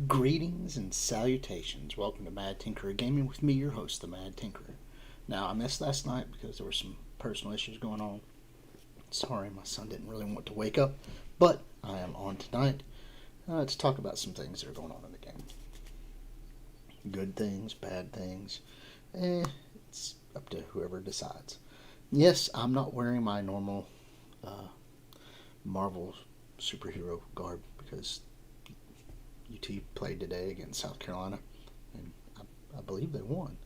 Greetings and salutations. Welcome to Mad Tinkerer Gaming with me, your host, the Mad Tinkerer. Now, I missed last night because there were some personal issues going on. Sorry, my son didn't really want to wake up, but I am on tonight to talk about some things that are going on in the game. Good things, bad things. It's up to whoever decides. Yes, I'm not wearing my normal Marvel superhero garb because UT played today against South Carolina, and I believe they won.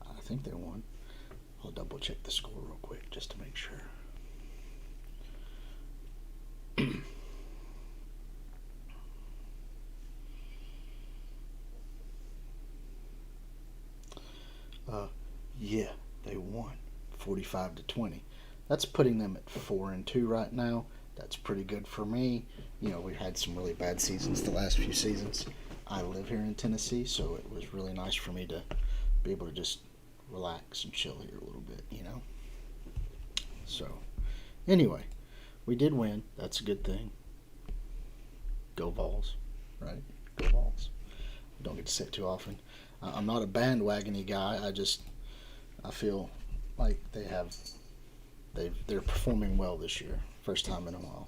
I think they won. I'll double check the score real quick just to make sure. Yeah, they won 45-20. That's putting them at 4-2 right now. That's pretty good for me. You know, we've had some really bad seasons the last few seasons. I live here in Tennessee, so it was really nice for me to be able to just relax and chill here a little bit, you know. So, anyway, we did win. That's a good thing. Go Vols, right? Go Vols. We don't get to say it too often. I'm not a bandwagony guy. I feel like they're performing well this year. First time in a while.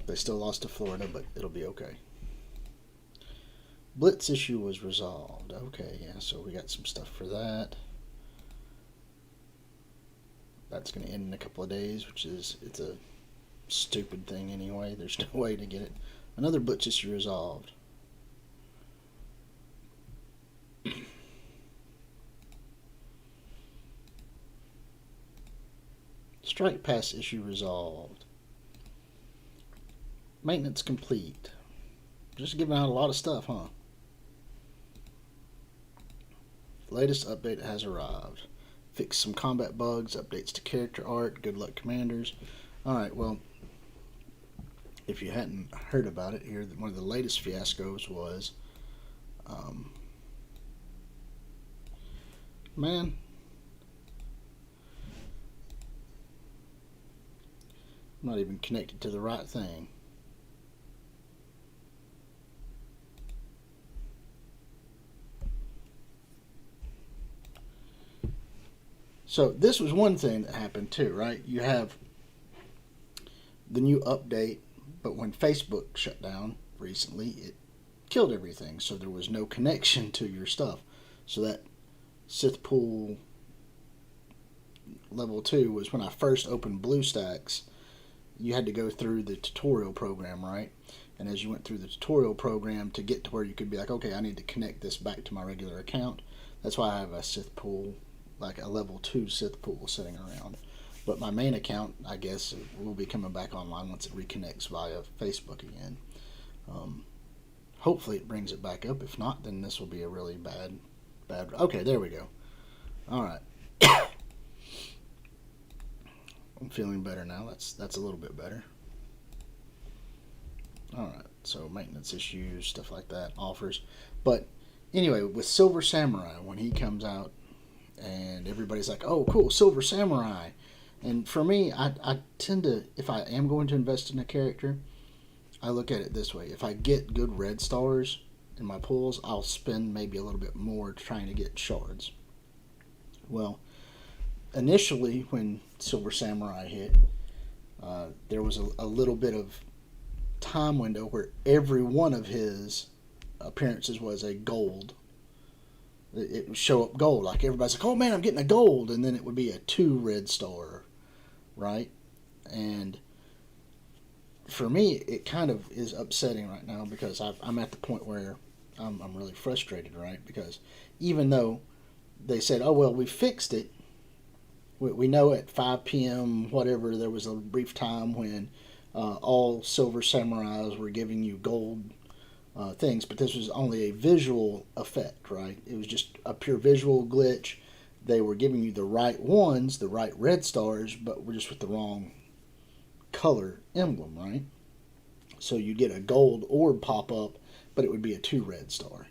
They still lost to Florida, but it'll be okay. Blitz issue was resolved. Okay, yeah, so we got some stuff for that. That's going to end in a couple of days, it's a stupid thing anyway. There's no way to get it. Another blitz issue resolved. Strike pass issue resolved. Maintenance complete. Just giving out a lot of stuff, huh? Latest update has arrived. Fix some combat bugs, updates to character art, good luck commanders. Alright, well, if you hadn't heard about it here, one of the latest fiascos was, man, I'm not even connected to the right thing. So this was one thing that happened too, right? You have the new update, but when Facebook shut down recently, it killed everything. So there was no connection to your stuff. So that Sith Pool level 2 was when I first opened BlueStacks. You had to go through the tutorial program, right? And as you went through the tutorial program to get to where you could be like, okay, I need to connect this back to my regular account. That's why I have a Sith Pool, like a level 2 Sith Pool sitting around. But my main account, I guess, will be coming back online once it reconnects via Facebook again. Hopefully it brings it back up. If not, then this will be a really bad. Okay, there we go. All right. I'm feeling better now. That's a little bit better. Alright, so maintenance issues, stuff like that, offers. But anyway, with Silver Samurai, when he comes out and everybody's like, oh, cool, Silver Samurai. And for me, I tend to, if I am going to invest in a character, I look at it this way. If I get good red stars in my pulls, I'll spend maybe a little bit more trying to get shards. Well, initially, when Silver Samurai hit, there was a little bit of time window where every one of his appearances was a gold. It would show up gold. Like everybody's like, oh man, I'm getting a gold. And then it would be a 2 red star, right? And for me, it kind of is upsetting right now because I'm at the point where I'm really frustrated, right? Because even though they said, oh, well, we fixed it, we know at 5 p.m., whatever, there was a brief time when all Silver Samurais were giving you gold things, but this was only a visual effect, right? It was just a pure visual glitch. They were giving you the right ones, the right red stars, but were just with the wrong color emblem, right? So you'd get a gold orb pop up, but it would be a 2 red star.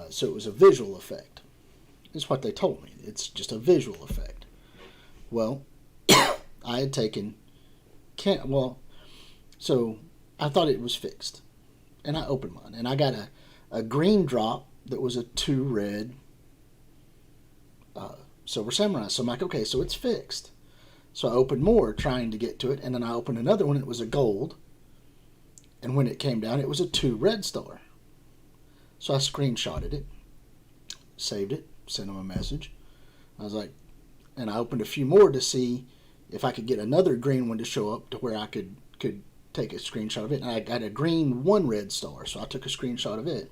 So it was a visual effect. It's what they told me. It's just a visual effect. Well, I had taken, so I thought it was fixed. and I opened mine, and I got a green drop that was a 2 red Silver Samurai. So I'm like, okay, so it's fixed. So I opened more trying to get to it, and then I opened another one. It was a gold, and when it came down, it was a 2 red star. So I screenshotted it, saved it, sent them a message. I was like, and I opened a few more to see if I could get another green one to show up to where I could take a screenshot of it. And I got a green 1 red star, so I took a screenshot of it,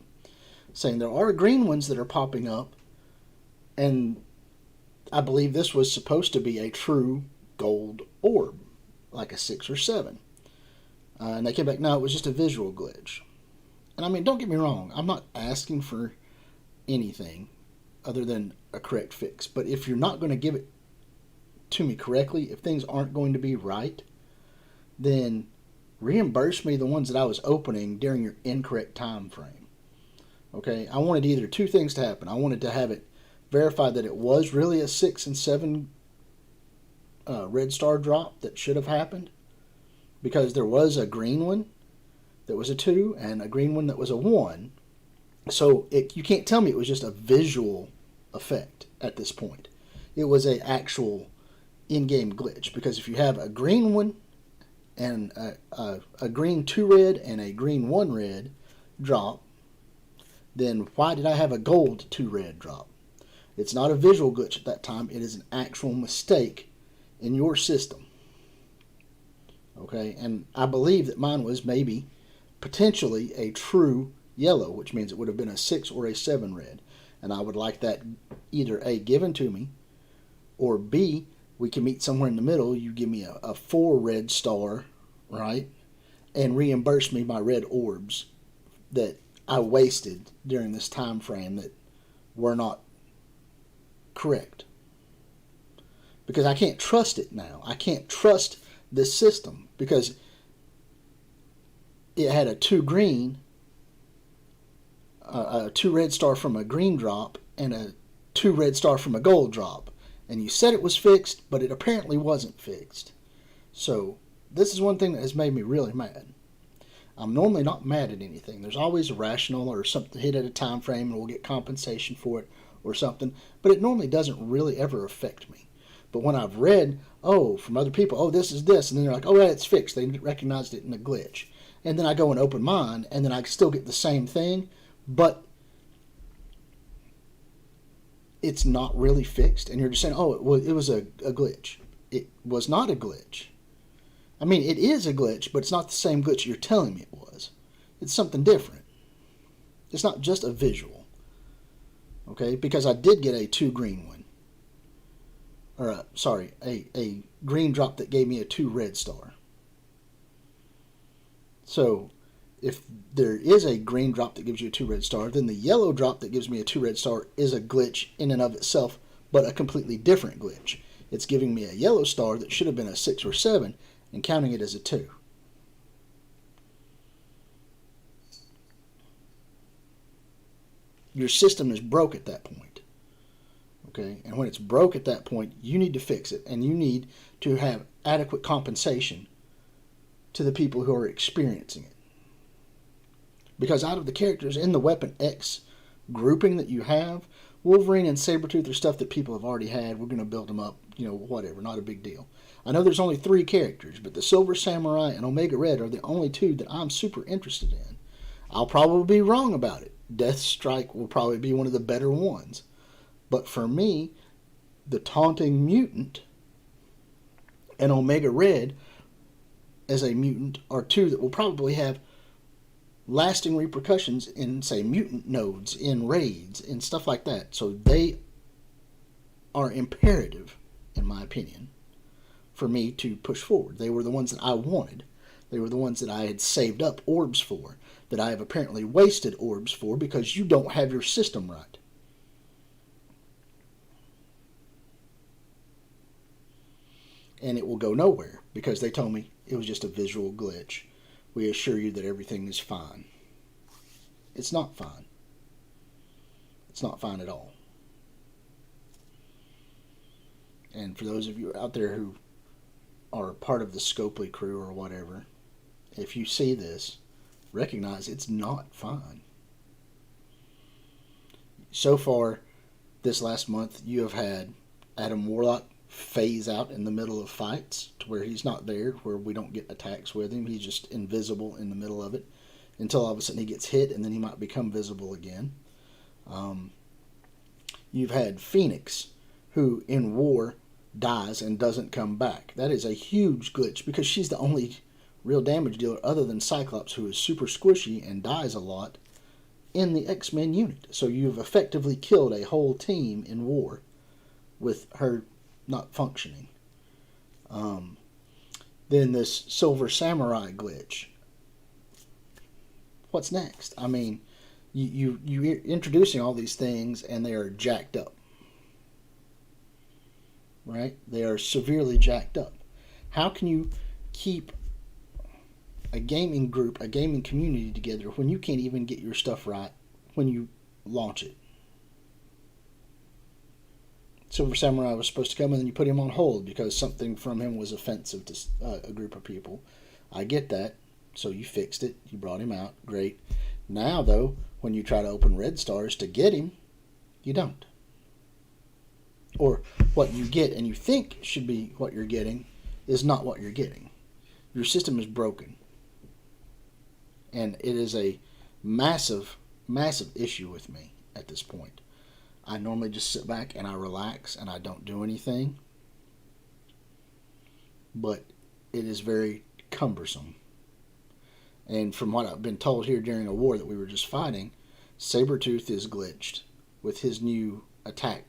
saying there are green ones that are popping up, and I believe this was supposed to be a true gold orb, like a 6 or 7. And they came back, no, it was just a visual glitch. And I mean, don't get me wrong, I'm not asking for anything other than a correct fix. But if you're not going to give it to me correctly, if things aren't going to be right, then reimburse me the ones that I was opening during your incorrect time frame. Okay, I wanted either 2 things to happen. I wanted to have it verified that it was really a 6 and 7 red star drop that should have happened, because there was a green one that was a 2 and a green one that was a 1. So you can't tell me it was just a visual effect at this point. It was an actual in-game glitch, because if you have a green one and a green 2 red and a green 1 red drop, then why did I have a gold 2 red drop? It's not a visual glitch at that time. It is an actual mistake in your system. Okay, and I believe that mine was maybe potentially a true yellow, which means it would have been a 6 or a 7 red. And I would like that either A, given to me, or B, we can meet somewhere in the middle. You give me a 4 red star, right, and reimburse me my red orbs that I wasted during this time frame that were not correct. Because I can't trust it now. I can't trust this system, because it had a 2 green, a 2 red star from a green drop, and a 2 red star from a gold drop. And you said it was fixed, but it apparently wasn't fixed. So this is one thing that has made me really mad. I'm normally not mad at anything. There's always a rational or something hit at a time frame and we'll get compensation for it or something. But it normally doesn't really ever affect me. But when I've read, from other people, this is this, and then they're like, yeah, it's fixed. They recognized it in a glitch. And then I go and open mine, and then I still get the same thing, but it's not really fixed. And you're just saying, it was a glitch. It was not a glitch. I mean, it is a glitch, but it's not the same glitch you're telling me it was. It's something different. It's not just a visual. Okay, because I did get a 2 green one. Or, a green drop that gave me a 2 red star. So, if there is a green drop that gives you a 2 red star, then the yellow drop that gives me a 2 red star is a glitch in and of itself, but a completely different glitch. It's giving me a yellow star that should have been a 6 or 7 and counting it as a 2. Your system is broke at that point. Okay, and when it's broke at that point, you need to fix it, and you need to have adequate compensation to the people who are experiencing it. Because out of the characters in the Weapon X grouping that you have, Wolverine and Sabretooth are stuff that people have already had. We're going to build them up, whatever, not a big deal. I know there's only 3 characters, but the Silver Samurai and Omega Red are the only 2 that I'm super interested in. I'll probably be wrong about it. Deathstrike will probably be one of the better ones. But for me, the Taunting Mutant and Omega Red as a mutant are 2 that will probably have lasting repercussions in, say, mutant nodes, in raids, and stuff like that. So they are imperative, in my opinion, for me to push forward. They were the ones that I wanted. They were the ones that I had saved up orbs for, that I have apparently wasted orbs for because you don't have your system right. And it will go nowhere because they told me it was just a visual glitch. We assure you that everything is fine. It's not fine. It's not fine at all. And for those of you out there who are part of the Scopely crew or whatever, if you see this, recognize it's not fine. So far, this last month, you have had Adam Warlock phase out in the middle of fights to where he's not there, where we don't get attacks with him. He's just invisible in the middle of it until all of a sudden he gets hit, and then he might become visible again. You've had Phoenix, who in war dies and doesn't come back. That is a huge glitch because she's the only real damage dealer other than Cyclops, who is super squishy and dies a lot in the X-Men unit. So you've effectively killed a whole team in war with her not functioning. Then this Silver Samurai glitch. What's next? I mean, you're introducing all these things and they are jacked up. Right? They are severely jacked up. How can you keep a gaming group, a gaming community together when you can't even get your stuff right when you launch it? Silver Samurai was supposed to come and then you put him on hold because something from him was offensive to a group of people. I get that. So you fixed it. You brought him out. Great. Now, though, when you try to open Red Stars to get him, you don't. Or what you get and you think should be what you're getting is not what you're getting. Your system is broken. And it is a massive, massive issue with me at this point. I normally just sit back and I relax and I don't do anything. But it is very cumbersome. And from what I've been told here during a war that we were just fighting, Sabretooth is glitched with his new attack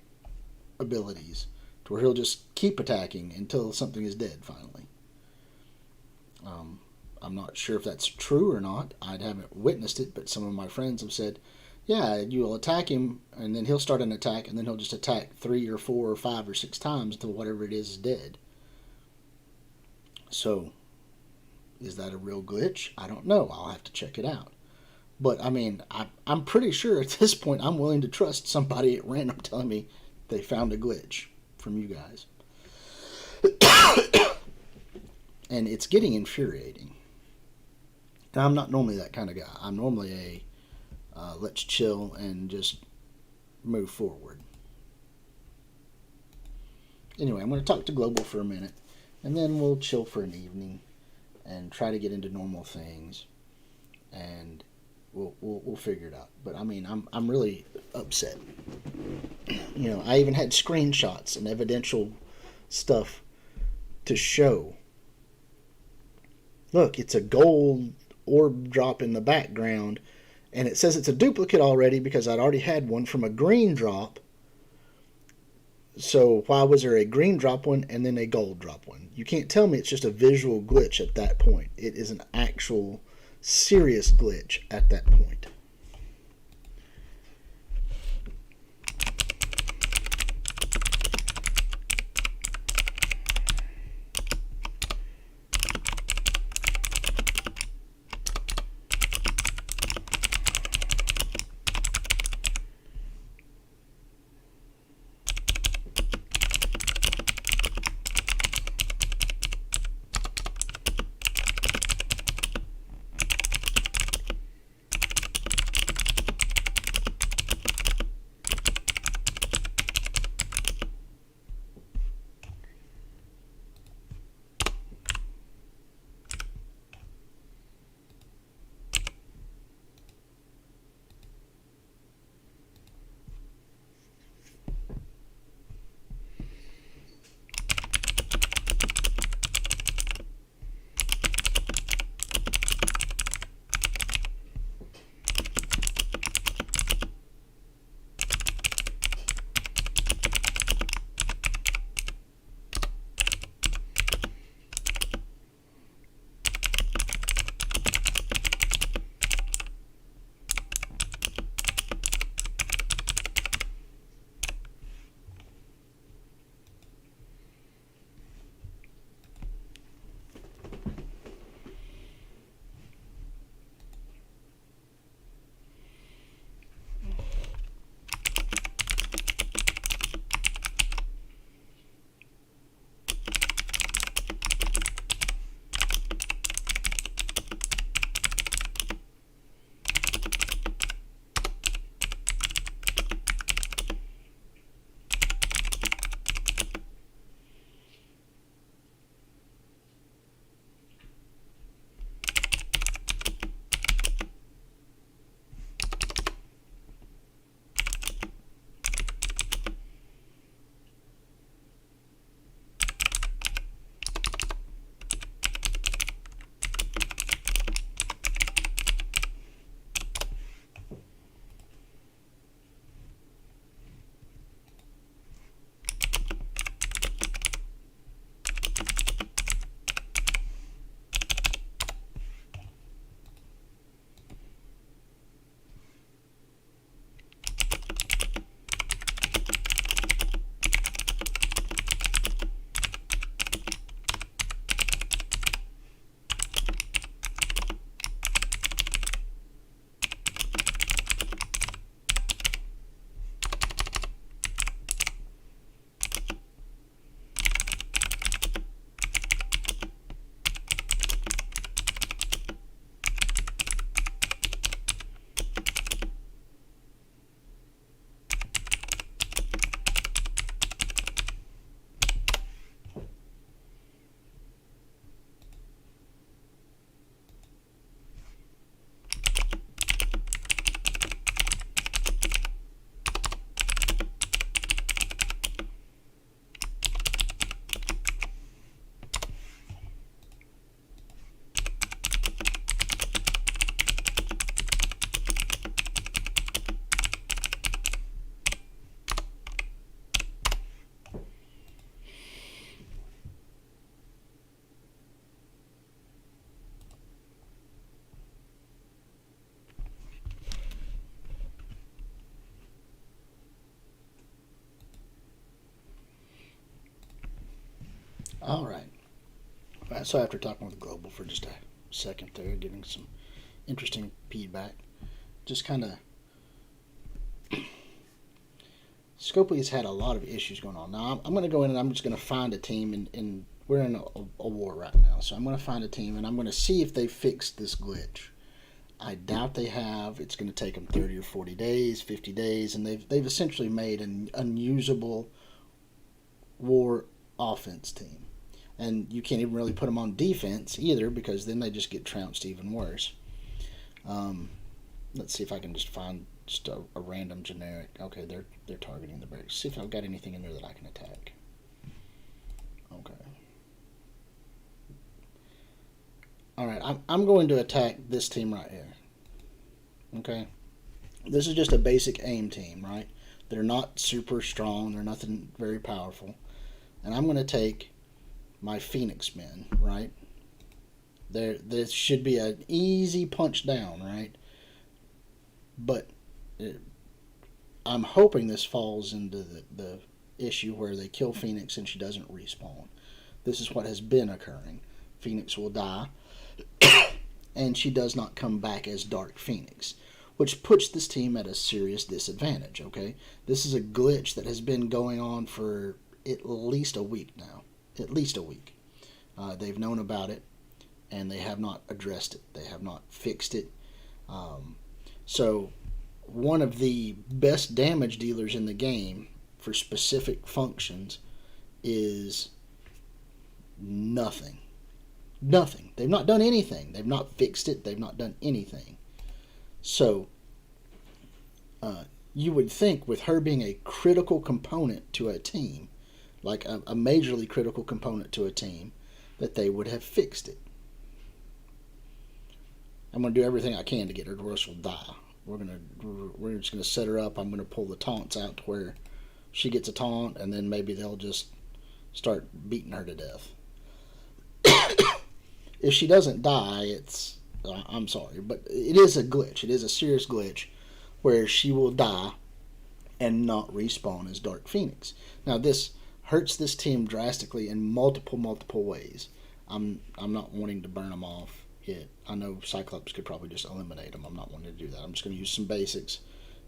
abilities to where he'll just keep attacking until something is dead finally. I'm not sure if that's true or not. I haven't witnessed it, but some of my friends have said, yeah, you'll attack him and then he'll start an attack and then he'll just attack 3 or 4 or 5 or 6 times until whatever it is dead. So, is that a real glitch? I don't know. I'll have to check it out. But, I mean, I'm pretty sure at this point I'm willing to trust somebody at random telling me they found a glitch from you guys. And it's getting infuriating. And I'm not normally that kind of guy. I'm normally let's chill and just move forward. Anyway, I'm going to talk to Global for a minute, and then we'll chill for an evening and try to get into normal things, and we'll figure it out. But I mean, I'm really upset. You know, I even had screenshots and evidential stuff to show. Look, it's a gold orb drop in the background, and it says it's a duplicate already because I'd already had one from a green drop. So why was there a green drop one and then a gold drop one? You can't tell me it's just a visual glitch at that point. It is an actual serious glitch at that point. All right. So after talking with Global for just a second there, getting some interesting feedback, just kind of Scopely's had a lot of issues going on. Now I'm going to go in and I'm just going to find a team, and we're in a war right now. So I'm going to find a team and I'm going to see if they fixed this glitch. I doubt they have. It's going to take them 30 or 40 days, 50 days, and they've essentially made an unusable war offense team. And you can't even really put them on defense either, because then they just get trounced even worse. Let's see if I can just find just a random generic. Okay, they're targeting the barracks. See if I've got anything in there that I can attack. Okay. All right, I'm going to attack this team right here. Okay. This is just a basic aim team, right? They're not super strong. They're nothing very powerful. And I'm going to take my Phoenix men, right? This should be an easy punch down, right? But I'm hoping this falls into the issue where they kill Phoenix and she doesn't respawn. This is what has been occurring. Phoenix will die, and she does not come back as Dark Phoenix, which puts this team at a serious disadvantage, okay? This is a glitch that has been going on for at least a week now. At least a week. They've known about it, and they have not addressed it. They have not fixed it. So one of the best damage dealers in the game for specific functions is nothing. Nothing. They've not done anything. They've not fixed it. They've not done anything. So you would think with her being a critical component to a team, like a majorly critical component to a team, that they would have fixed it. I'm going to do everything I can to get her, or else she'll die. We're just gonna set her up. I'm gonna pull the taunts out to where she gets a taunt, and then maybe they'll just start beating her to death. If she doesn't die, I'm sorry, but it is a glitch. It is a serious glitch where she will die and not respawn as Dark Phoenix. Now this hurts this team drastically in multiple ways. I'm not wanting to burn them off. I know Cyclops could probably just eliminate them. I'm not wanting to do that. I'm just going to use some basics,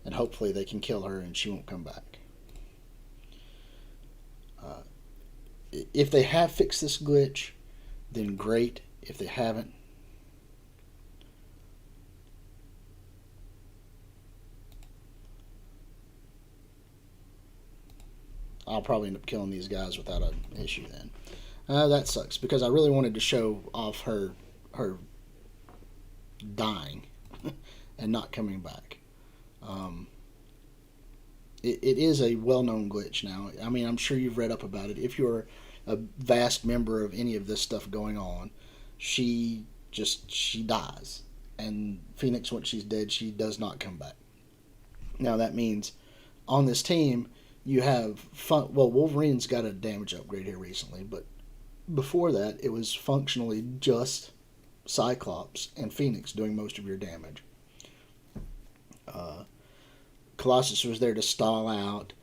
and hopefully they can kill her and she won't come back. If they have fixed this glitch, then great. If they haven't, I'll probably end up killing these guys without an issue then. That sucks, because I really wanted to show off her dying and not coming back. It is a well-known glitch now. I mean, I'm sure you've read up about it. If you're a vast member of any of this stuff going on, she dies. And Phoenix, once she's dead, she does not come back. Now that means on this team you have Wolverine's got a damage upgrade here recently, but before that it was functionally just Cyclops and Phoenix doing most of your damage. Colossus was there to stall out.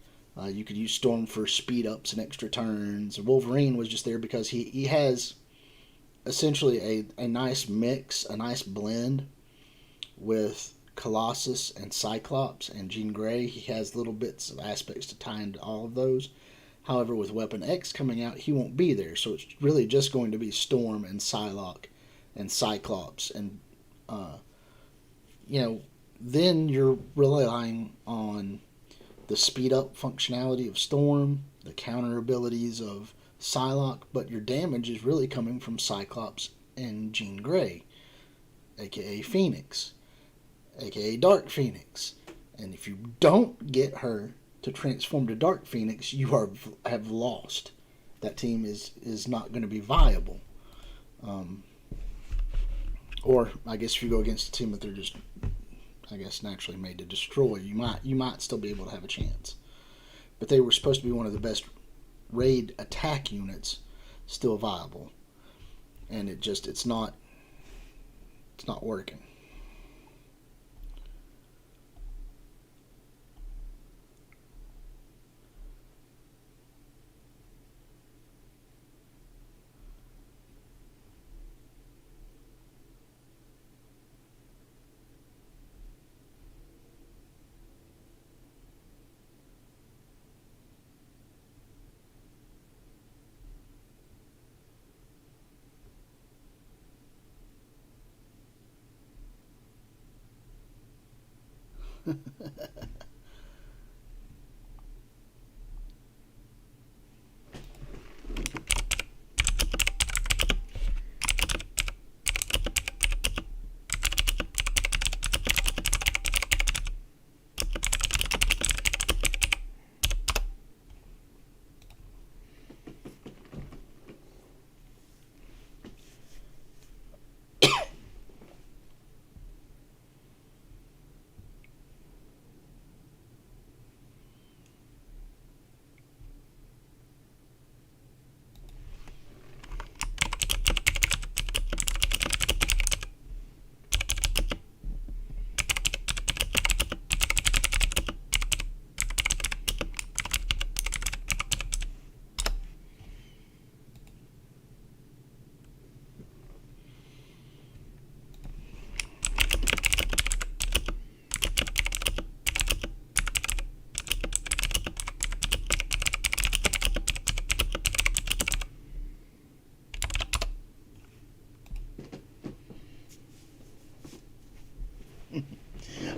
You could use Storm for speed ups and extra turns. Wolverine was just there because he has essentially a nice mix, a nice blend with Colossus and Cyclops and Jean Grey. He has little bits of aspects to tie into all of those. However, with Weapon X coming out, he won't be there. So it's really just going to be Storm and Psylocke and Cyclops. And, then you're relying on the speed up functionality of Storm, the counter abilities of Psylocke, but your damage is really coming from Cyclops and Jean Grey, aka Phoenix, aka Dark Phoenix. And if you don't get her to transform to Dark Phoenix, you have lost. That team is not going to be viable. Or I guess if you go against a team that they're just, I guess, naturally made to destroy, you might still be able to have a chance. But they were supposed to be one of the best raid attack units still viable, and it's not working.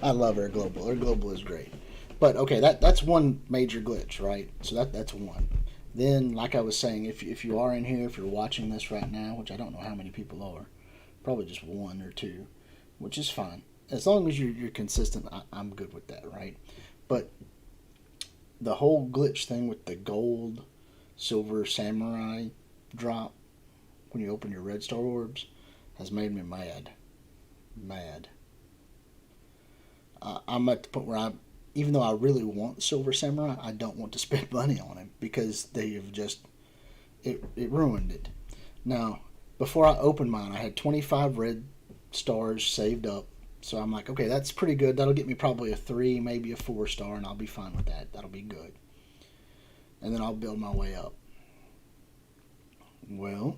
I love Air Global. Air Global is great. But okay, that's one major glitch, right? So that's one. Then, like I was saying, if you are in here, if you're watching this right now, which I don't know how many people are, probably just one or two, which is fine. As long as you're consistent, I'm good with that, right? But the whole glitch thing with the gold, silver samurai drop when you open your red star orbs has made me mad. Mad. I'm at the point where even though I really want Silver Samurai, I don't want to spend money on him because they have just it ruined it. Now, before I opened mine, I had 25 red stars saved up, so I'm like, okay, that's pretty good. That'll get me probably a 3, maybe a 4 star, and I'll be fine with that. That'll be good, and then I'll build my way up. Well,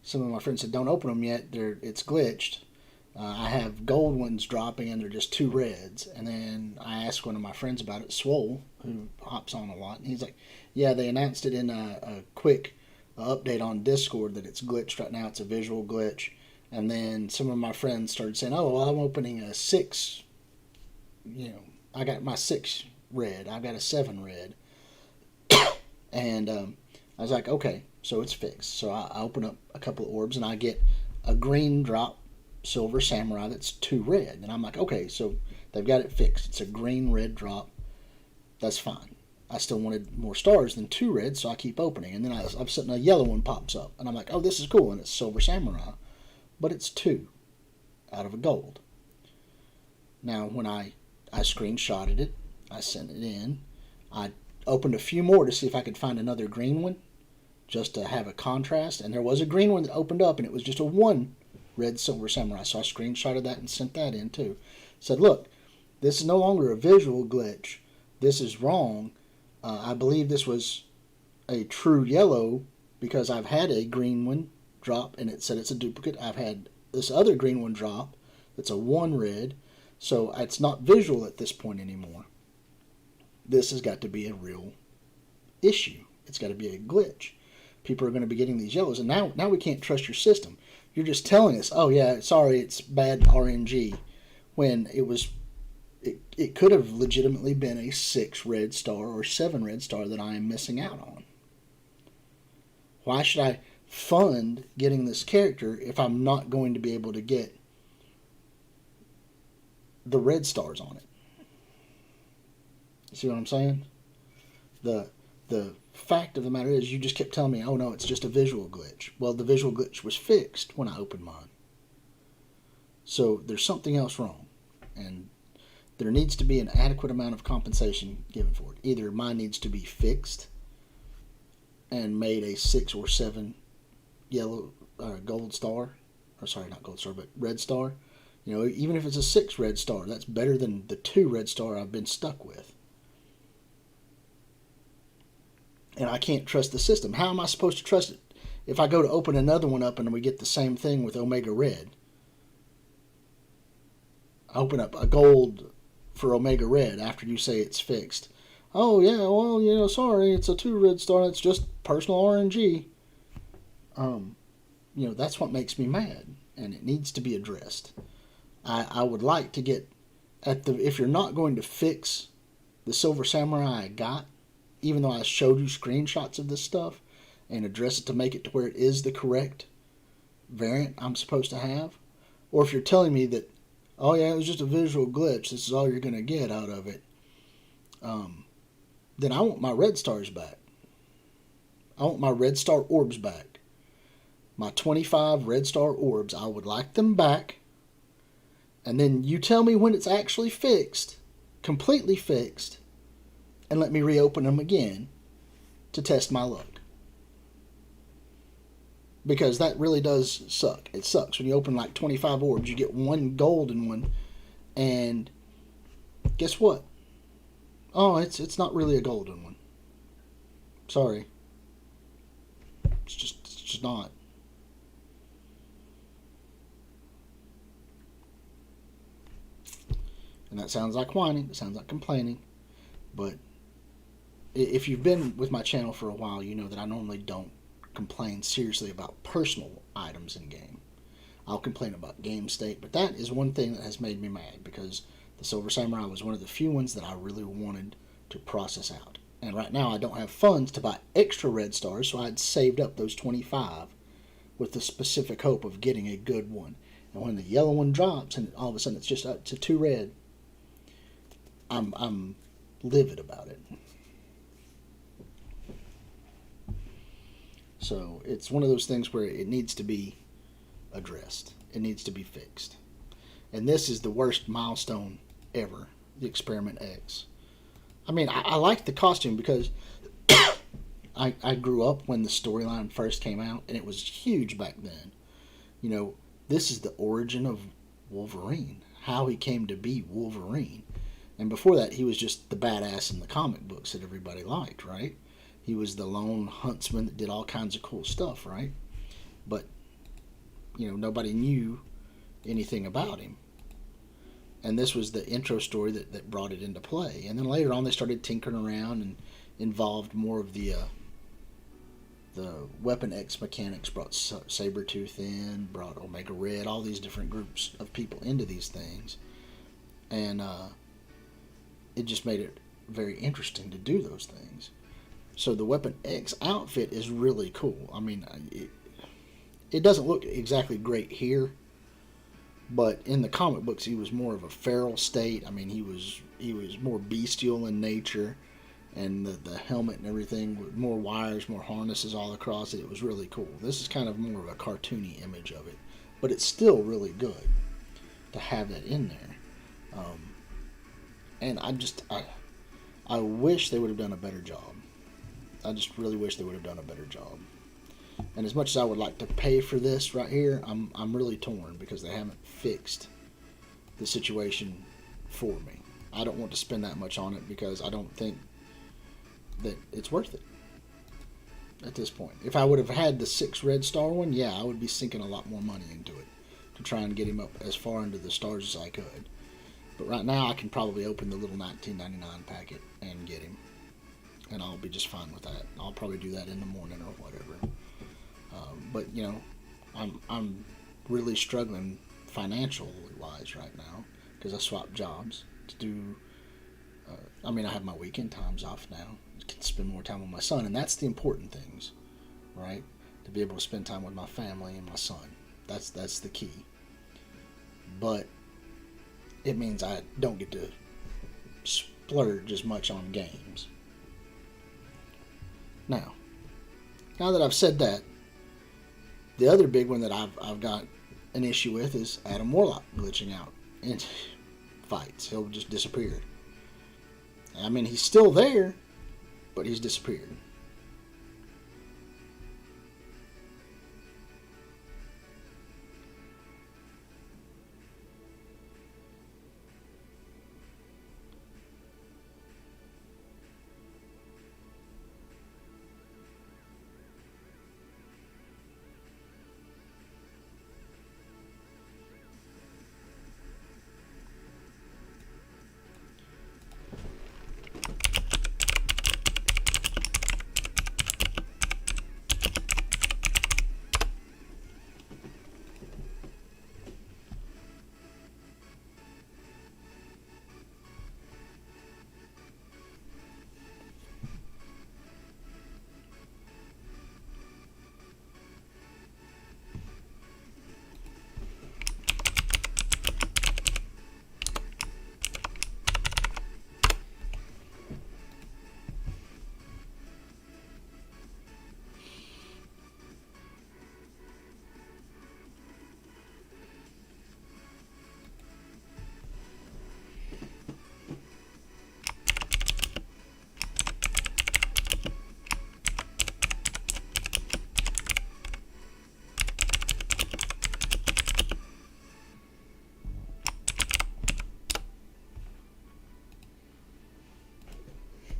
some of my friends said don't open them yet. It's glitched. I have gold ones dropping and they're just 2 reds. And then I asked one of my friends about it, Swole, who hops on a lot. And he's like, yeah, they announced it in a quick update on Discord that it's glitched right now. It's a visual glitch. And then some of my friends started saying, oh, well, I'm opening a 6. I got my 6 red. I've got a 7 red. And I was like, okay, so it's fixed. So I open up a couple of orbs and I get a green drop Silver Samurai that's 2 red. And I'm like, okay, so they've got it fixed. It's a green red drop. That's fine. I still wanted more stars than 2 reds, so I keep opening. And then all of a sudden a yellow one pops up. And I'm like, oh, this is cool. And it's Silver Samurai. But it's 2 out of a gold. Now, when I screenshotted it, I sent it in. I opened a few more to see if I could find another green one just to have a contrast. And there was a green one that opened up, and it was just a 1 red Silver Samurai. So I screenshotted that and sent that in too. Said, look, this is no longer a visual glitch. This is wrong. I believe this was a true yellow because I've had a green one drop and it said it's a duplicate. I've had this other green one drop that's a 1 red. So it's not visual at this point anymore. This has got to be a real issue. It's got to be a glitch. People are going to be getting these yellows. And now we can't trust your system. You're just telling us, oh yeah, sorry, it's bad RNG, when it could have legitimately been a 6 red star or 7 red star that I am missing out on. Why should I fund getting this character if I'm not going to be able to get the red stars on it? See what I'm saying? The fact of the matter is you just kept telling me, oh no, it's just a visual glitch. Well, the visual glitch was fixed when I opened mine. So there's something else wrong. And there needs to be an adequate amount of compensation given for it. Either mine needs to be fixed and made a 6 or 7 yellow gold star. Or sorry, not gold star, but red star. Even if it's a 6 red star, that's better than the 2 red star I've been stuck with. And I can't trust the system. How am I supposed to trust it if I go to open another one up and we get the same thing with Omega Red? I open up a gold for Omega Red after you say it's fixed. Oh yeah, well, sorry, it's a 2 red star. It's just personal RNG. That's what makes me mad, and it needs to be addressed. I would like to get if you're not going to fix the Silver Samurai I got, even though I showed you screenshots of this stuff and address it to make it to where it is the correct variant I'm supposed to have, or if you're telling me that, oh yeah, it was just a visual glitch, this is all you're going to get out of it, then I want my red stars back. I want my red star orbs back. My 25 red star orbs, I would like them back. And then you tell me when it's actually fixed, completely fixed, and let me reopen them again to test my luck. Because that really does suck. It sucks when you open like 25 orbs, you get one golden one, and guess what? Oh, it's not really a golden one. Sorry. It's just not. And that sounds like whining. It sounds like complaining. But if you've been with my channel for a while, you know that I normally don't complain seriously about personal items in game. I'll complain about game state, but that is one thing that has made me mad, because the Silver Samurai was one of the few ones that I really wanted to process out. And right now I don't have funds to buy extra red stars, so I had saved up those 25 with the specific hope of getting a good one. And when the yellow one drops and all of a sudden it's just up to 2 red, I'm livid about it. So it's one of those things where it needs to be addressed. It needs to be fixed. And this is the worst milestone ever, the Experiment X. I mean, I like the costume because I grew up when the storyline first came out, and it was huge back then. You know, this is the origin of Wolverine, how he came to be Wolverine. And before that, he was just the badass in the comic books that everybody liked, right? He was the lone huntsman that did all kinds of cool stuff, right? But, you know, nobody knew anything about him. And this was the intro story that brought it into play. And then later on, they started tinkering around and involved more of the Weapon X mechanics, brought Sabretooth in, brought Omega Red, all these different groups of people into these things. And it just made it very interesting to do those things. So the Weapon X outfit is really cool. I mean, it doesn't look exactly great here, but in the comic books he was more of a feral state. I mean, he was more bestial in nature, and the helmet and everything with more wires, more harnesses all across it. It was really cool. This is kind of more of a cartoony image of it, but it's still really good to have that in there. And I wish they would have done a better job. I just really wish they would have done a better job. And as much as I would like to pay for this right here, I'm really torn because they haven't fixed the situation for me. I don't want to spend that much on it because I don't think that it's worth it at this point. If I would have had the 6 red star one, yeah, I would be sinking a lot more money into it to try and get him up as far into the stars as I could. But right now I can probably open the little $19.99 packet and get him. And I'll be just fine with that. I'll probably do that in the morning or whatever. But you know, I'm really struggling financially wise right now because I swapped jobs to do. I mean, I have my weekend times off now. I can spend more time with my son, and that's the important things, right? To be able to spend time with my family and my son. That's the key. But it means I don't get to splurge as much on games. Now that I've said that, the other big one that I've got an issue with is Adam Warlock glitching out in fights. He'll just disappear. I mean, he's still there, but he's disappeared.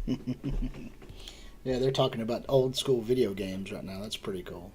Yeah, they're talking about old school video games right now. That's pretty cool.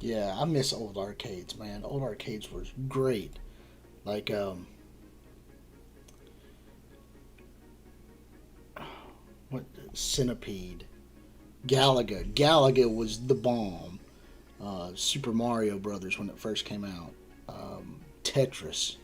Yeah, I miss old arcades, man. Old arcades were great. Like what Centipede, Galaga. Galaga was the bomb. Super Mario Brothers when it first came out. Tetris.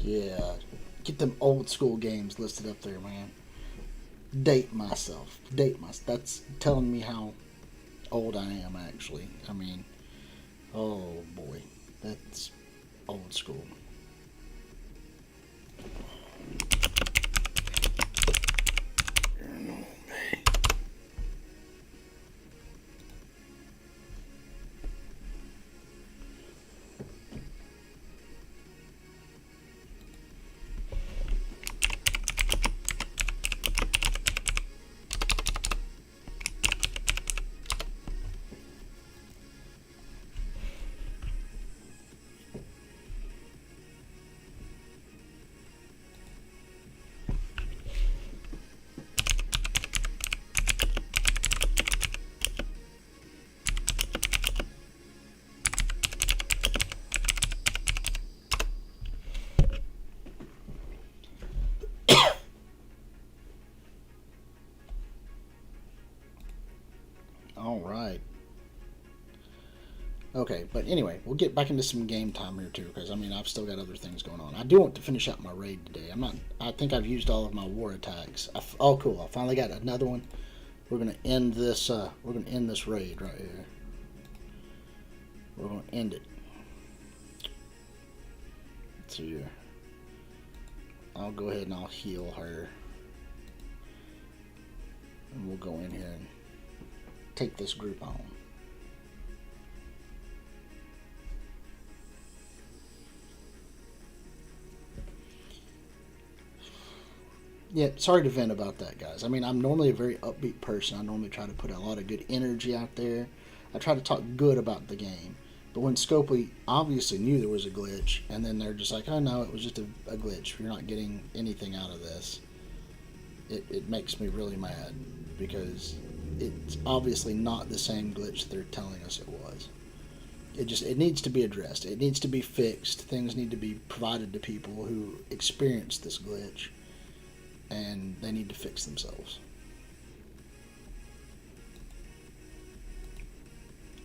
Yeah, get them old school games listed up there, man. Date myself. Date myself. That's telling me how old I am, actually. I mean, oh boy, that's old school. All right. Okay, but anyway, we'll get back into some game time here too, because I mean I've still got other things going on. I do want to finish out my raid today. I'm not. I think I've used all of my war attacks. Oh, cool! I finally got another one. We're gonna end this. We're gonna end this raid right here. We're gonna end it. Let's see here. I'll go ahead and I'll heal her, and we'll go in here and take this group on. Yeah, sorry to vent about that, guys. I mean, I'm normally a very upbeat person. I normally try to put a lot of good energy out there. I try to talk good about the game. But when Scopely obviously knew there was a glitch, and then they're just like, oh no, it was just a glitch. You're not getting anything out of this. It makes me really mad because it's obviously not the same glitch they're telling us it was. It needs to be addressed. It needs to be fixed. Things need to be provided to people who experience this glitch, and they need to fix themselves.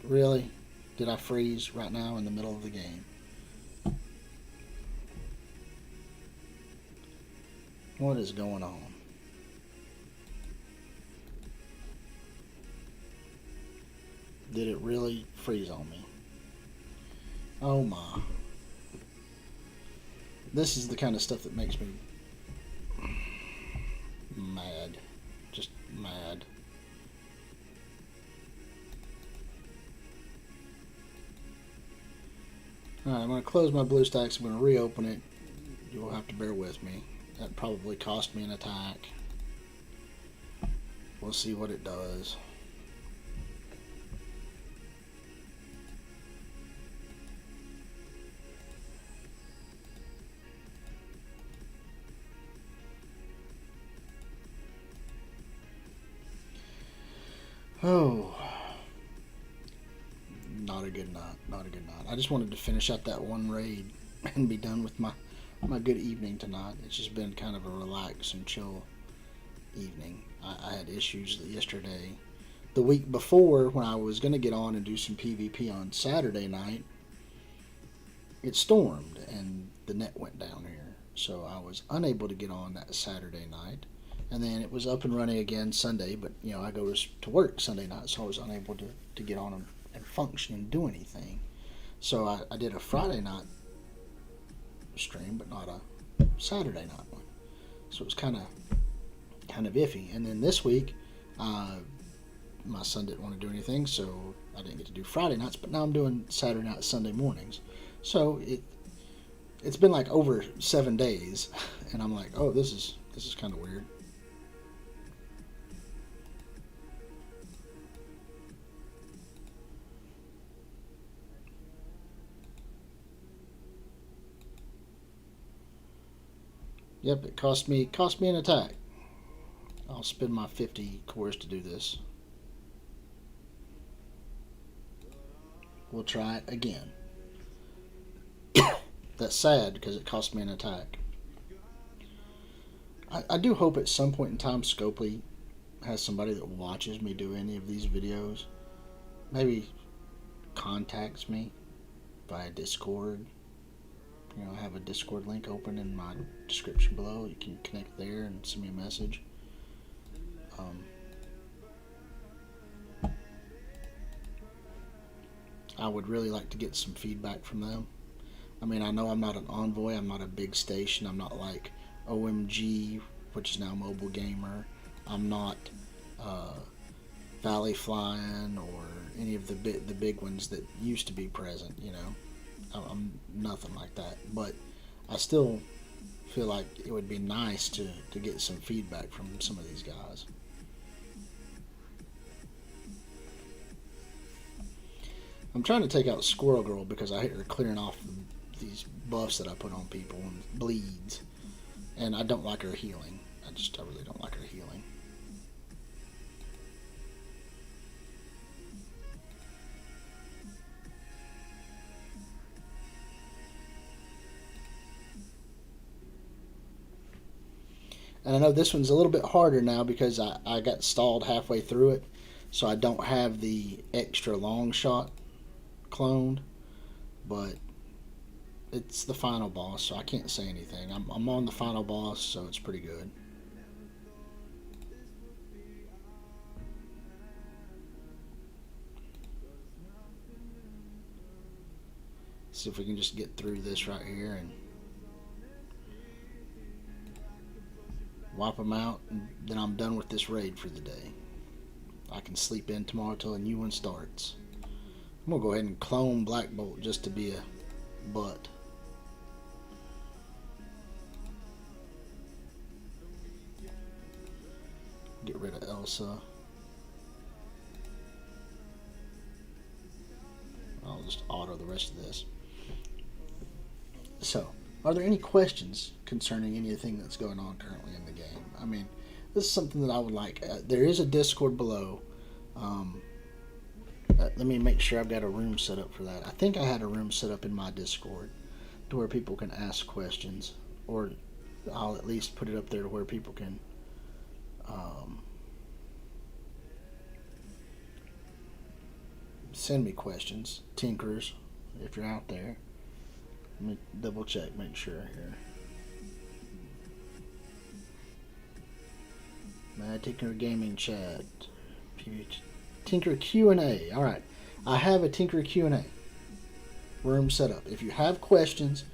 Really? Did I freeze right now in the middle of the game? What is going on? Did it really freeze on me? Oh my. This is the kind of stuff that makes me mad. Just mad. Alright, I'm going to close my BlueStacks. I'm going to reopen it. You'll have to bear with me. That probably cost me an attack. We'll see what it does. Oh, not a good night. Not a good night. I just wanted to finish out that one raid and be done with my good evening tonight. It's just been kind of a relax and chill evening. I had issues yesterday. The week before, when I was going to get on and do some PvP on Saturday night, it stormed and the net went down here. So I was unable to get on that Saturday night. And then it was up and running again Sunday, but I go to work Sunday night, so I was unable to get on and function and do anything. So I did a Friday night stream, but not a Saturday night one. So it was kind of iffy. And then this week, my son didn't want to do anything, so I didn't get to do Friday nights. But now I'm doing Saturday night, Sunday mornings. So it's been like over 7 days, and I'm like, oh, this is kind of weird. Yep, it cost me an attack. I'll spend my 50 cores to do this. We'll try it again. That's sad because it cost me an attack. I do hope at some point in time Scopely has somebody that watches me do any of these videos. Maybe contacts me via Discord. I have a Discord link open in my description below. You can connect there and send me a message. I would really like to get some feedback from them. I mean, I know I'm not an Envoy. I'm not a big station. I'm not like OMG, which is now Mobile Gamer. I'm not Valley Flying or any of the big ones that used to be present, I'm nothing like that, but I still feel like it would be nice to get some feedback from some of these guys. I'm trying to take out Squirrel Girl because I hate her clearing off these buffs that I put on people and bleeds, and I don't like her healing. I really don't like her healing. And I know this one's a little bit harder now because I got stalled halfway through it. So I don't have the extra long shot cloned. But it's the final boss, so I can't say anything. I'm on the final boss, so it's pretty good. See if we can just get through this right here and wipe them out, and then I'm done with this raid for the day. I can sleep in tomorrow till a new one starts. I'm gonna go ahead and clone Black Bolt just to be a butt. Get rid of Elsa. I'll just auto the rest of this. So, are there any questions concerning anything that's going on currently in the game? I mean, this is something that I would like. There is a Discord below. Let me make sure I've got a room set up for that. I think I had a room set up in my Discord to where people can ask questions, or I'll at least put it up there to where people can send me questions. Tinkerers, if you're out there. Let me double check, make sure here. Mad Tinker Gaming Chat. Tinker Q&A. Alright. I have a Tinker Q&A room set up. If you have questions,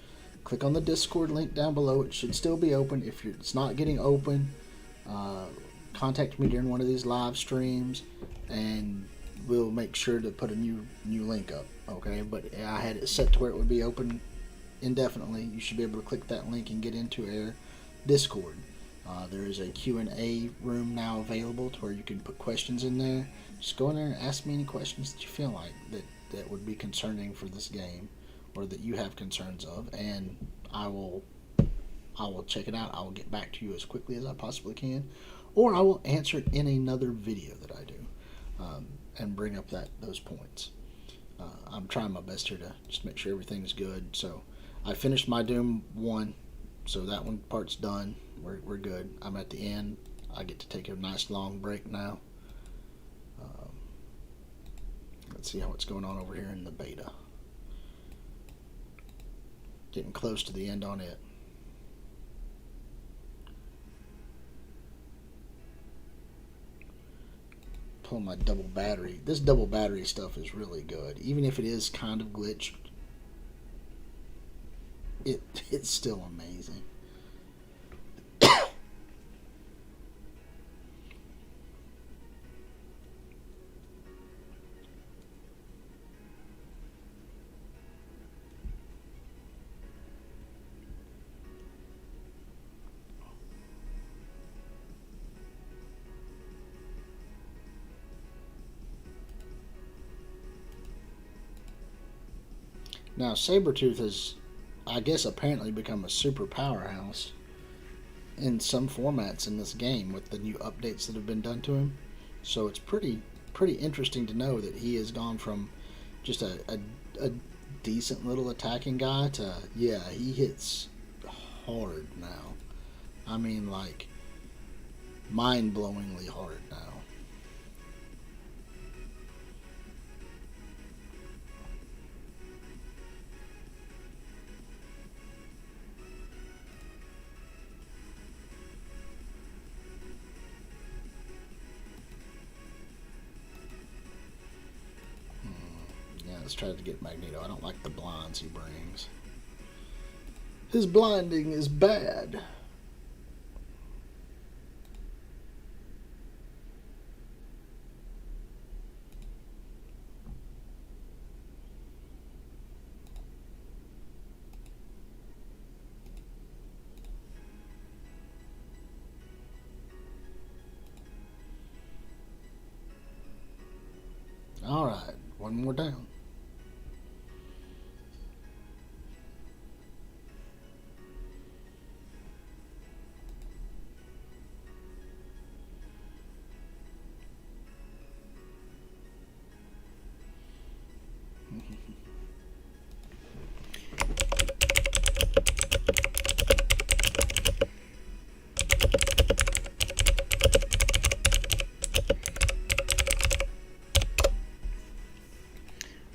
click on the Discord link down below. It should still be open. If it's not getting open, uh, contact me during one of these live streams, and we'll make sure to put a new link up. Okay, but I had it set to where it would be open indefinitely. You should be able to click that link and get into our Discord. There is a Q&A room now available to where you can put questions in there. Just go in there and ask me any questions that you feel like that would be concerning for this game, or that you have concerns of, and I will check it out. I will get back to you as quickly as I possibly can, or I will answer it in another video that I do, and bring up those points. I'm trying my best here to just make sure everything's good. So I finished my Doom 1, so that one part's done. We're good. I'm at the end. I get to take a nice long break now. Let's see how it's going on over here in the beta. Getting close to the end on it. Pulling my double battery. This double battery stuff is really good. Even if it is kind of glitched, it's still amazing. Now, Sabretooth has, I guess, apparently become a super powerhouse in some formats in this game with the new updates that have been done to him. So it's pretty interesting to know that he has gone from just a decent little attacking guy to, yeah, he hits hard now. I mean, like, mind-blowingly hard now. Let's try to get Magneto. I don't like the blinds he brings. His blinding is bad. All right, one more down.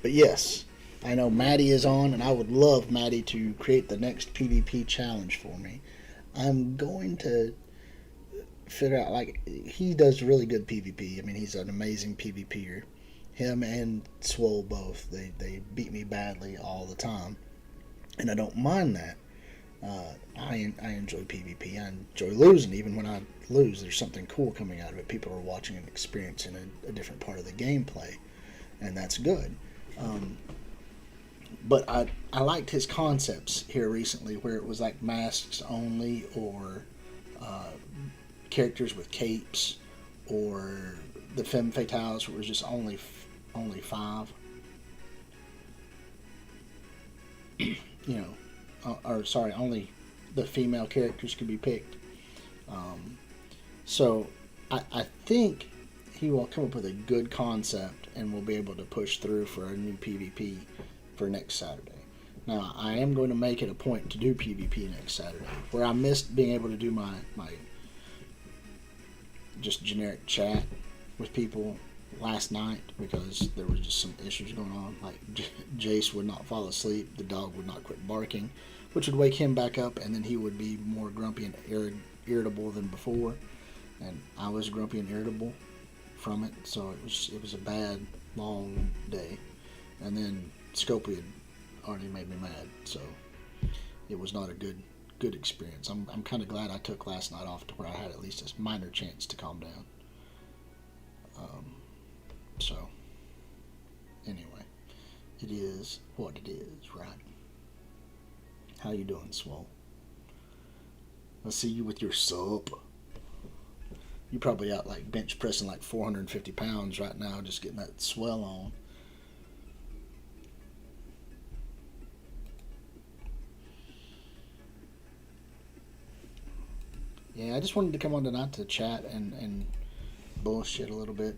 But yes, I know Maddie is on, and I would love Maddie to create the next PvP challenge for me. I'm going to figure out, like, he does really good PvP. I mean, he's an amazing PvPer. Him and Swole both. They beat me badly all the time, and I don't mind that. I enjoy PvP. I enjoy losing. Even when I lose, there's something cool coming out of it. People are watching and experiencing a different part of the gameplay, and that's good. But I liked his concepts here recently, where it was like masks only, or characters with capes, or the femme fatales, where it was just only 5. You know, or sorry, only the female characters could be picked. So I think he will come up with a good concept, and we'll be able to push through for a new PvP for next Saturday. Now, I am going to make it a point to do PvP next Saturday, where I missed being able to do my just generic chat with people last night because there was just some issues going on. Like, Jace would not fall asleep, the dog would not quit barking, which would wake him back up, and then he would be more grumpy and irritable than before, and I was grumpy and irritable from it, so it was a bad, long day. And then Scopely had already made me mad, so it was not a good good experience. I'm kind of glad I took last night off to where I had at least a minor chance to calm down. So, anyway, it is what it is, right? How you doing, Swole? I see you with your sup. You probably out like bench pressing like 450 pounds right now, just getting that swell on. Yeah, I just wanted to come on tonight to chat and bullshit a little bit.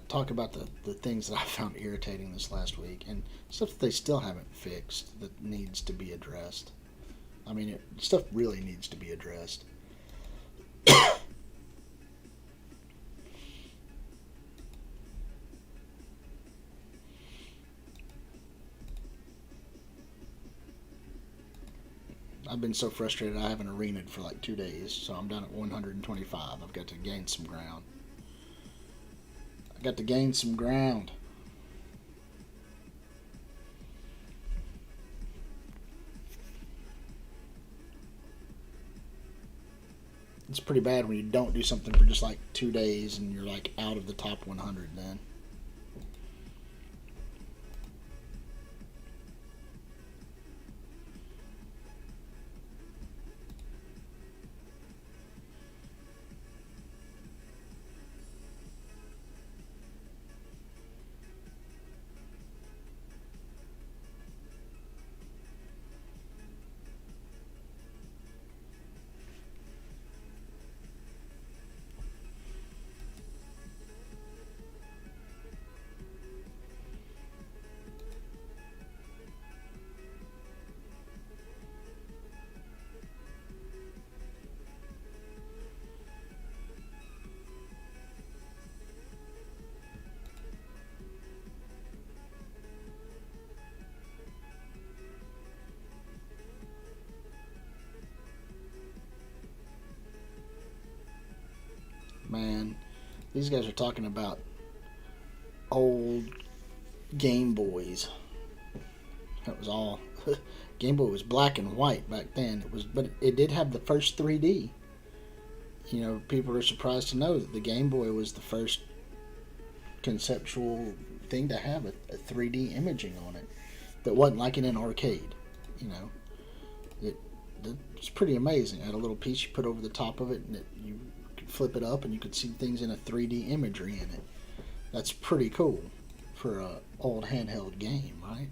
Talk about the things that I found irritating this last week and stuff that they still haven't fixed that needs to be addressed. I mean, stuff really needs to be addressed. I've been so frustrated I haven't arenaed for like 2 days, so I'm down at 125. I've got to gain some ground. I got to gain some ground. It's pretty bad when you don't do something for just like 2 days and you're like out of the top 100 then. Man, these guys are talking about old Game Boys. That was all. Game Boy was black and white back then. But it did have the first 3D. You know, people are surprised to know that the Game Boy was the first conceptual thing to have a 3D imaging on it that wasn't like in an arcade. You know, it's pretty amazing. It had a little piece you put over the top of it, and you could flip it up, and you could see things in a 3D imagery in it. That's pretty cool for a old handheld game, right?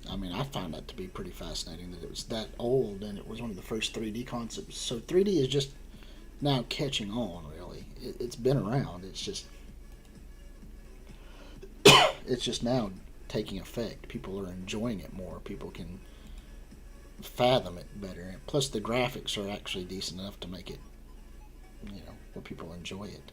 I mean, I find that to be pretty fascinating that it was that old and it was one of the first 3D concepts. So 3D is just now catching on, really. It's been around. It's just now taking effect. People are enjoying it more. People can fathom it better. And plus, the graphics are actually decent enough to make it, where people enjoy it.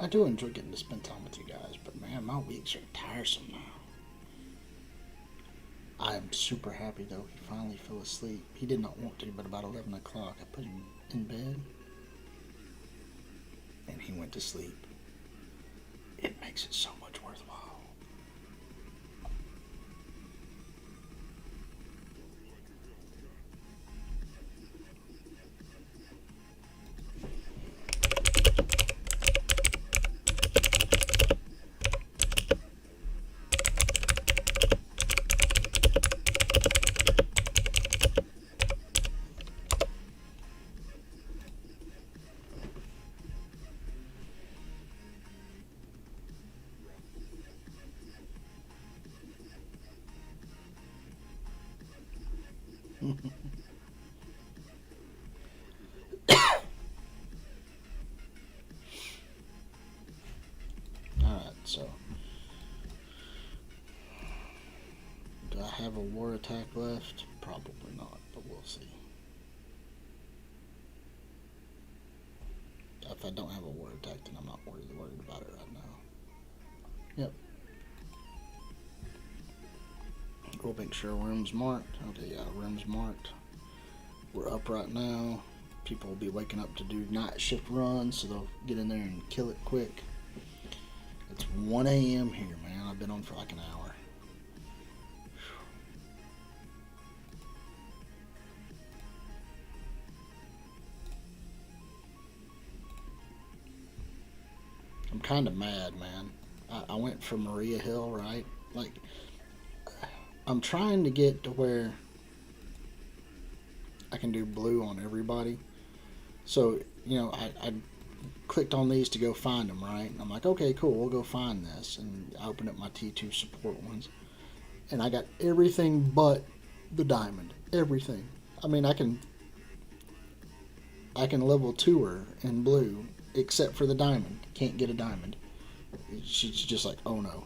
I do enjoy getting to spend time with you guys, but man, my weeks are tiresome now. I am super happy though. He finally fell asleep. He did not want to, but about 11 o'clock, I put him in bed and he went to sleep. It makes it so much worthwhile. Alright, so do I have a war attack left? Probably not, but we'll see. If I don't have a war attack, then I'm not worried about it right now. Yep. We'll make sure room's marked. Okay, yeah, room's marked. We're up right now. People will be waking up to do night shift runs, so they'll get in there and kill it quick. It's 1 a.m. here, man. I've been on for like an hour. I'm kind of mad, man. I went for Maria Hill, right? Like, I'm trying to get to where I can do blue on everybody. So, you know, I clicked on these to go find them, right? And I'm like, okay, cool, we'll go find this. And I opened up my T2 support ones. And I got everything but the diamond. Everything. I mean, I can level 2 her in blue, except for the diamond. Can't get a diamond. She's just like, oh no.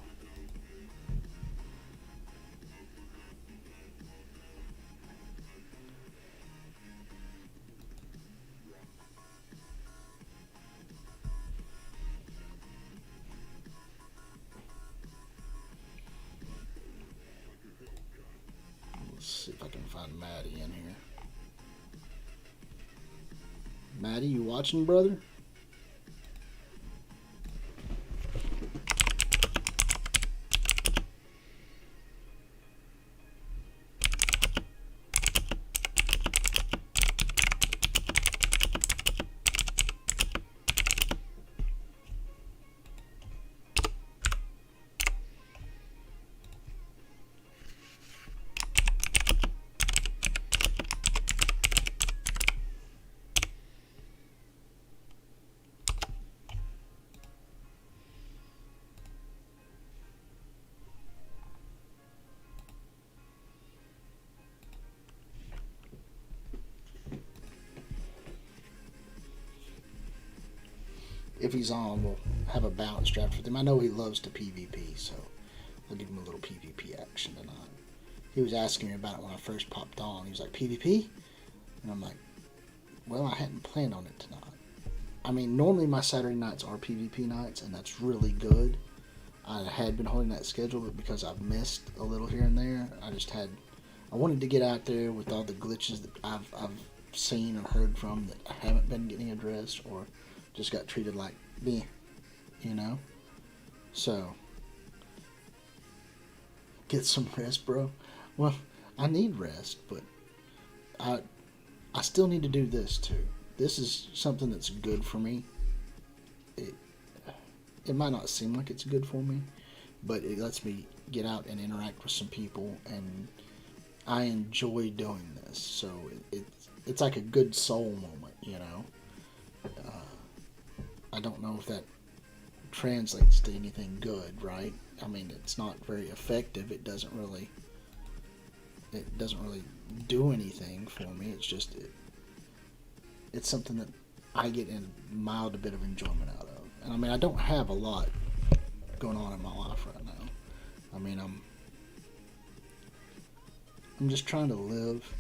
Let's see if I can find Maddie in here. Maddie, you watching, brother? If he's on, we'll have a balance draft with him. I know he loves to PvP, so we'll give him a little PvP action tonight. He was asking me about it when I first popped on. He was like, PvP? And I'm like, well, I hadn't planned on it tonight. I mean, normally my Saturday nights are PvP nights, and that's really good. I had been holding that schedule, but because I've missed a little here and there, I wanted to get out there with all the glitches that I've seen or heard from that haven't been getting addressed, or just got treated like me, you know? So, get some rest, bro. Well, I need rest, but I still need to do this too. This is something that's good for me. It might not seem like it's good for me, but it lets me get out and interact with some people, and I enjoy doing this. So it's like a good soul moment, you know? I don't know if that translates to anything good, right? I mean, it's not very effective. It doesn't really do anything for me. It's just it's something that I get a mild bit of enjoyment out of. And I mean, I don't have a lot going on in my life right now. I mean, I'm just trying to live,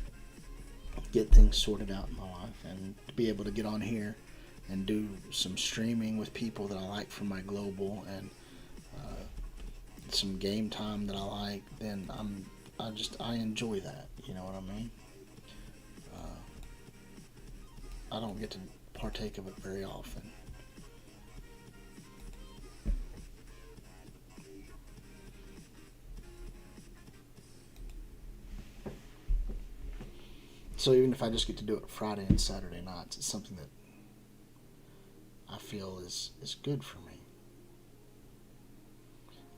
get things sorted out in my life, and to be able to get on here and do some streaming with people that I like from my global, and some game time that I like, then I enjoy that. You know what I mean? I don't get to partake of it very often. So even if I just get to do it Friday and Saturday nights, it's something that I feel is good for me.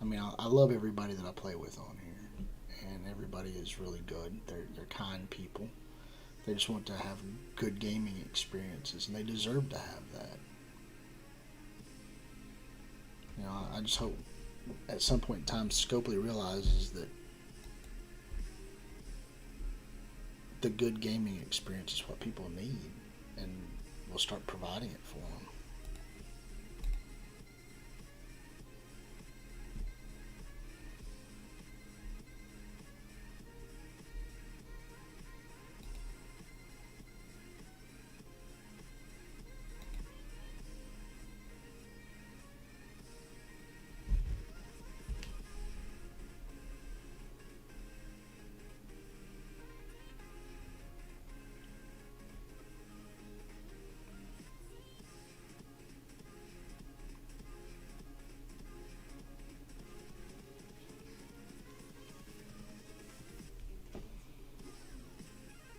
I mean, I love everybody that I play with on here, and everybody is really good. They're kind people. They just want to have good gaming experiences, and they deserve to have that. You know, I just hope at some point in time Scopely realizes that the good gaming experience is what people need, and will start providing it for them.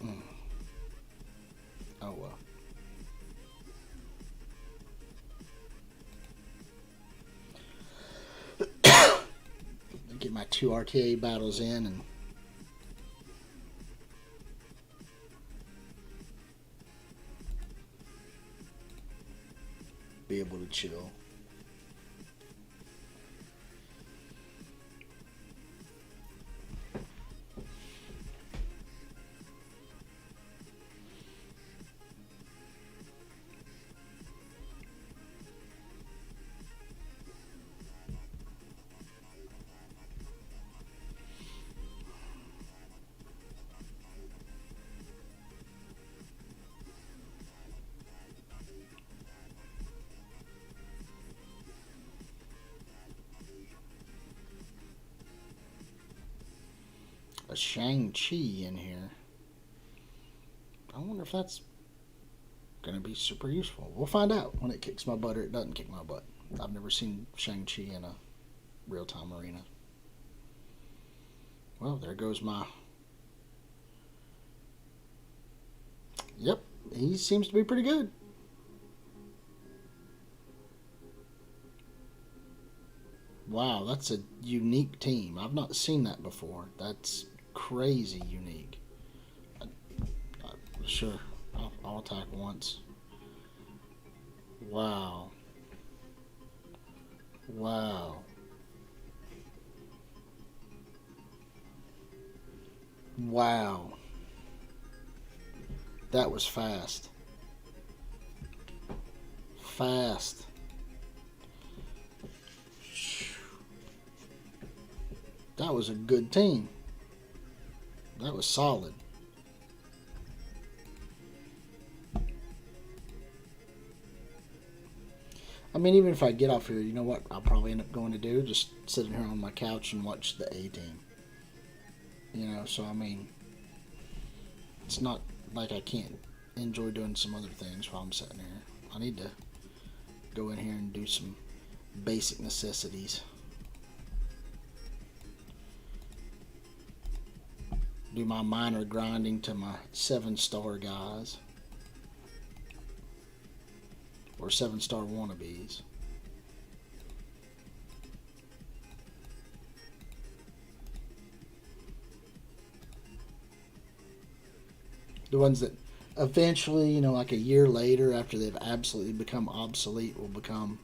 Mm. Oh well. Get my 2 RTA battles in and be able to chill. A Shang-Chi in here. I wonder if that's going to be super useful. We'll find out when it kicks my butt or it doesn't kick my butt. I've never seen Shang-Chi in a real-time arena. Well, there goes my... Yep, he seems to be pretty good. Wow, that's a unique team. I've not seen that before. That's crazy unique. Sure, I'll attack once. Wow. Wow. Wow. That was fast. Fast. That was a good team. That was solid. I mean, even if I get off here, you know what I'll probably end up going to do? Just sitting here on my couch and watch the A team. You know, so I mean, it's not like I can't enjoy doing some other things while I'm sitting here. I need to go in here and do some basic necessities. Do my minor grinding to my 7-star guys. Or 7-star wannabes. The ones that eventually, you know, like a year later, after they've absolutely become obsolete, will become...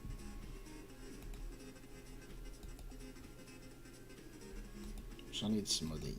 So I need some of these.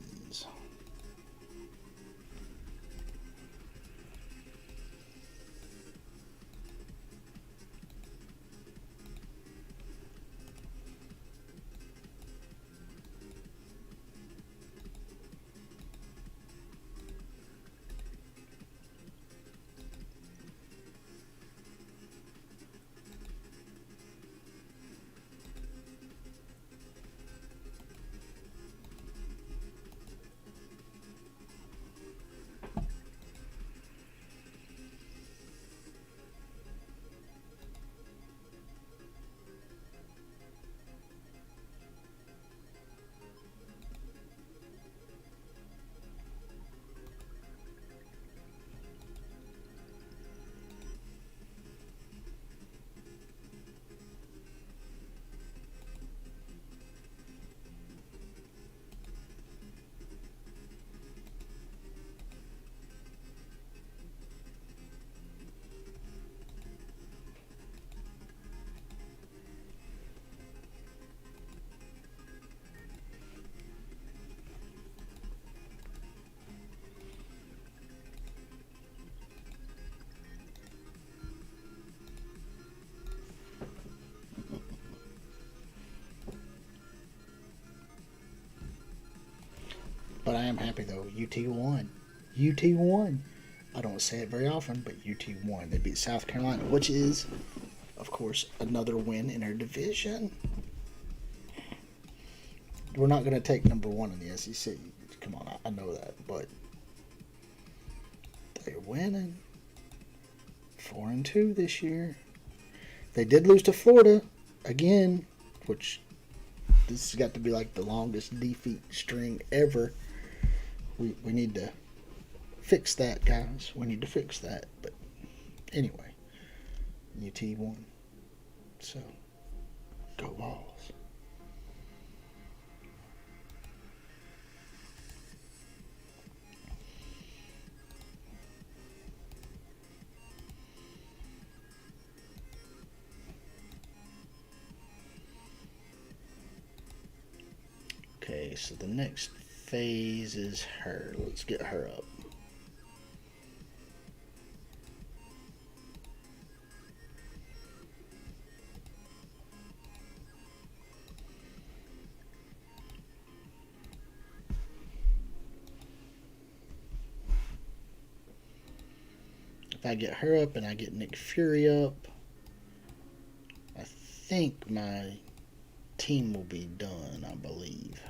But I am happy though. UT won. UT won. I don't say it very often, but UT won. They beat South Carolina, which is, of course, another win in our division. We're not going to take number one in the SEC. Come on, I know that, but they're winning. 4-2 this year. They did lose to Florida again, which this has got to be like the longest defeat string ever. We need to fix that, guys. We need to fix that. But anyway, UT won. So, go Vols. Okay, so the next phase is her. Let's get her up. If I get her up and I get Nick Fury up, I think my team will be done, I believe.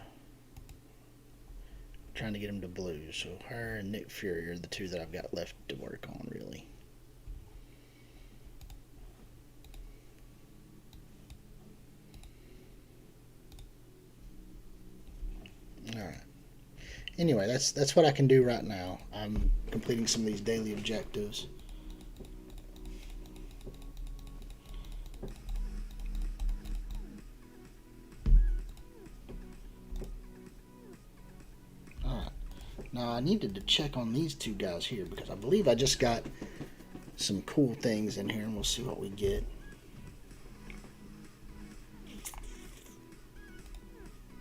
I'm trying to get him to blue, so her and Nick Fury are the two that I've got left to work on, really. Alright. Anyway, that's what I can do right now. I'm completing some of these daily objectives. Alright. Now I needed to check on these two guys here because I believe I just got some cool things in here and we'll see what we get.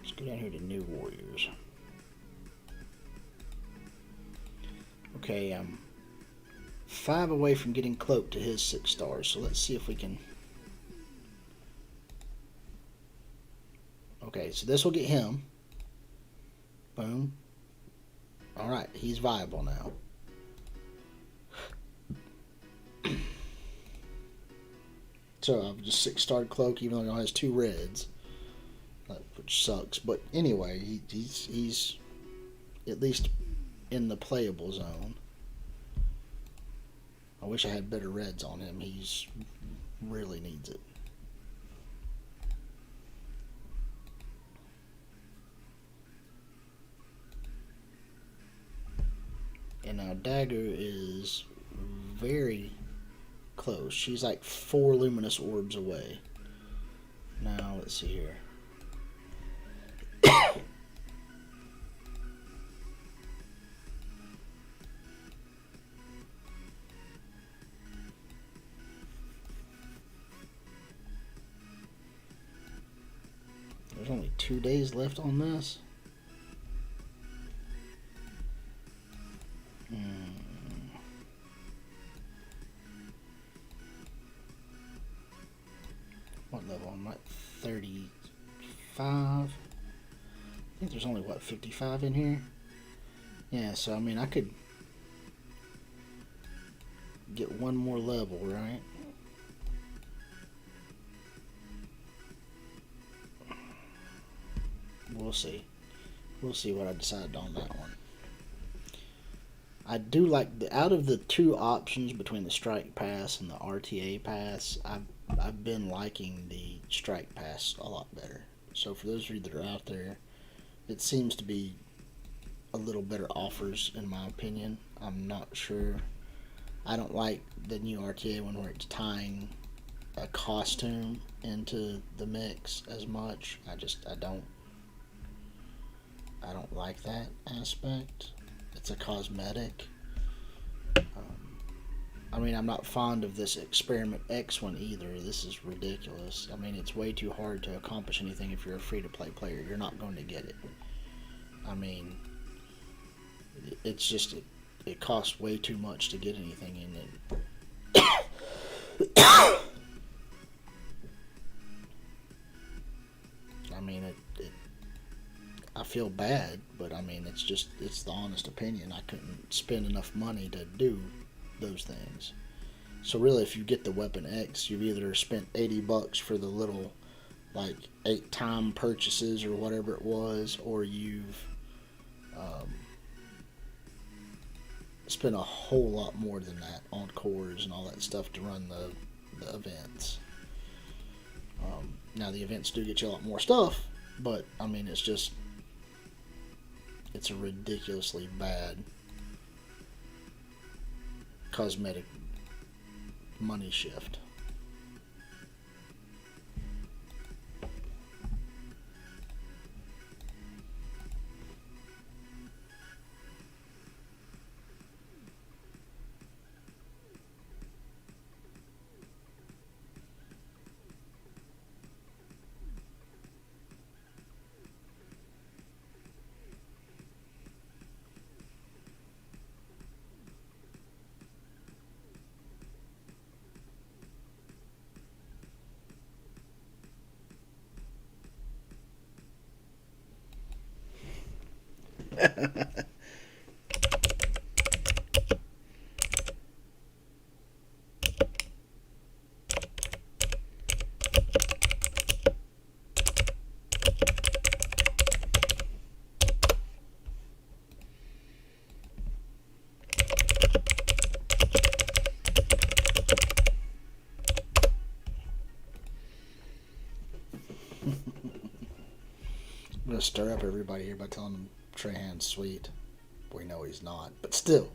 Let's go down here to New Warriors. Okay, I'm 5 away from getting Cloak to his 6 stars, so let's see if we can. Okay, so this will get him. Boom. Alright, he's viable now. So I've just 6-starred Cloak, even though he only has 2 reds, which sucks. But anyway, he's at least in the playable zone. I wish I had better reds on him. He's really needs it. And now Dagger is very close. She's like 4 luminous orbs away. Now let's see here. There's only 2 days left on this. What level? I'm at 35. I think there's only, 55 in here? Yeah, so I mean, I could get 1 more level, right? We'll see. We'll see what I decide on that one. I do like out of the 2 options between the Strike Pass and the RTA Pass, I've been liking the Strike Pass a lot better. So for those of you that are out there, it seems to be a little better offers in my opinion. I'm not sure. I don't like the new RTA one where it's tying a costume into the mix as much. I don't like that aspect. It's a cosmetic. I mean, I'm not fond of this Experiment X one either. This is ridiculous. I mean, it's way too hard to accomplish anything if you're a free-to-play player. You're not going to get it. I mean, it's just, it costs way too much to get anything in it. I mean, I feel bad, but I mean, it's the honest opinion. I couldn't spend enough money to do those things. So really, if you get the Weapon X, you've either spent $80 for the little like 8-time purchases or whatever it was, or you've um, spent a whole lot more than that on cores and all that stuff to run the events. Now the events do get you a lot more stuff, but I mean it's a ridiculously bad cosmetic money shift. I'm gonna stir up everybody here by telling them Trahan's sweet. We know he's not, but still.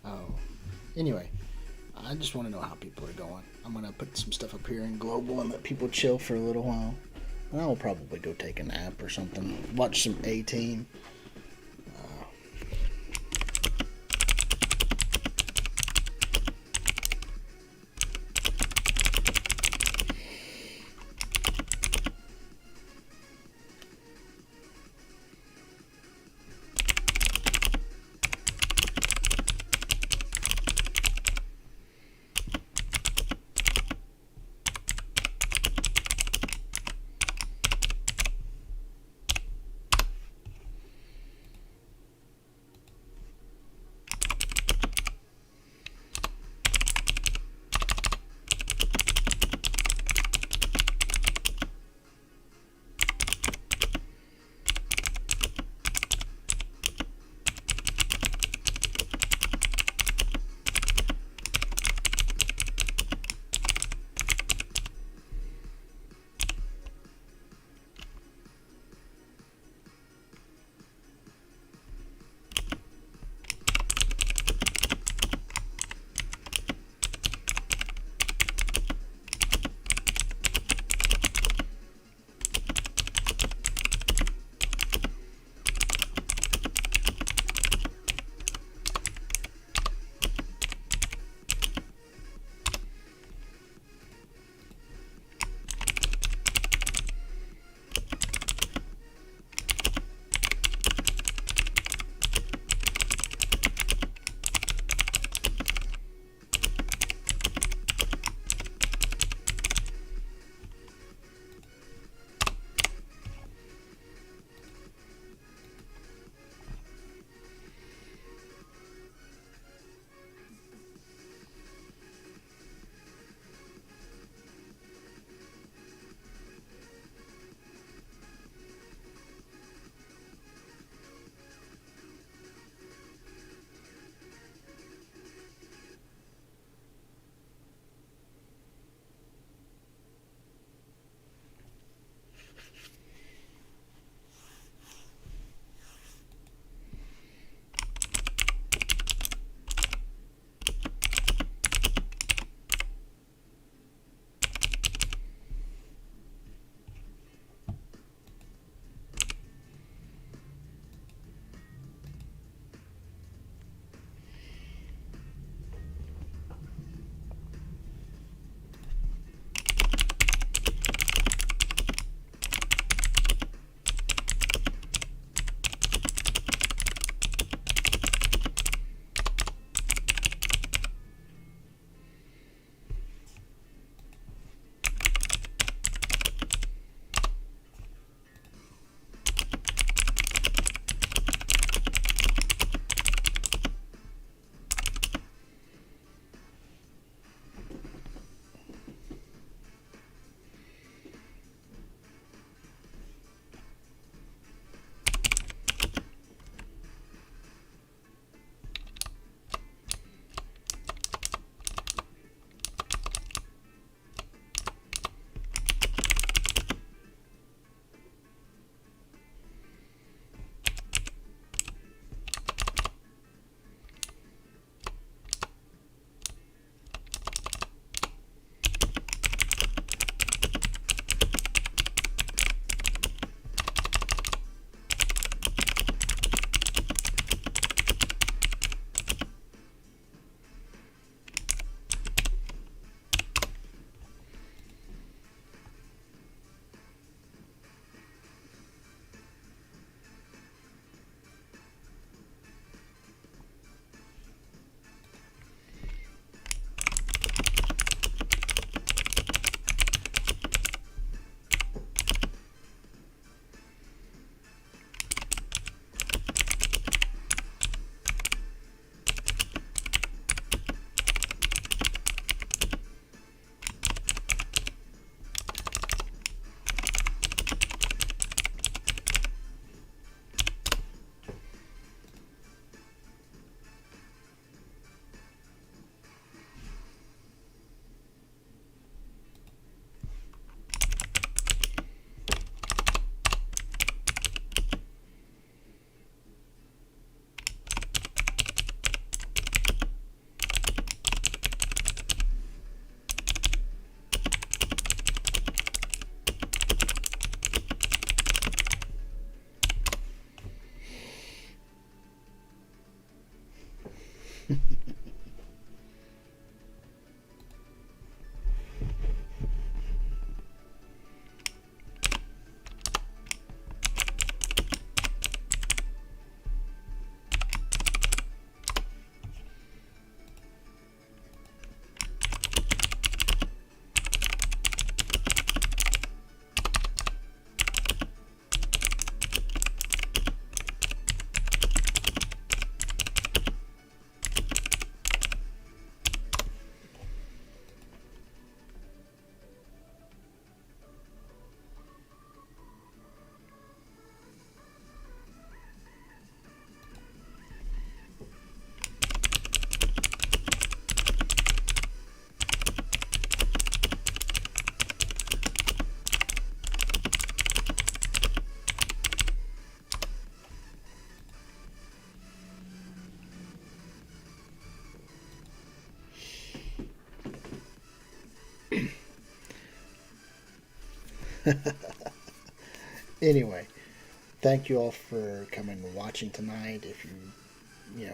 Oh, anyway, I just want to know how people are going. I'm gonna put some stuff up here in Global and let people chill for a little while. And I will probably go take a nap or something. Watch some A-Team. Anyway, thank you all for coming and watching tonight. If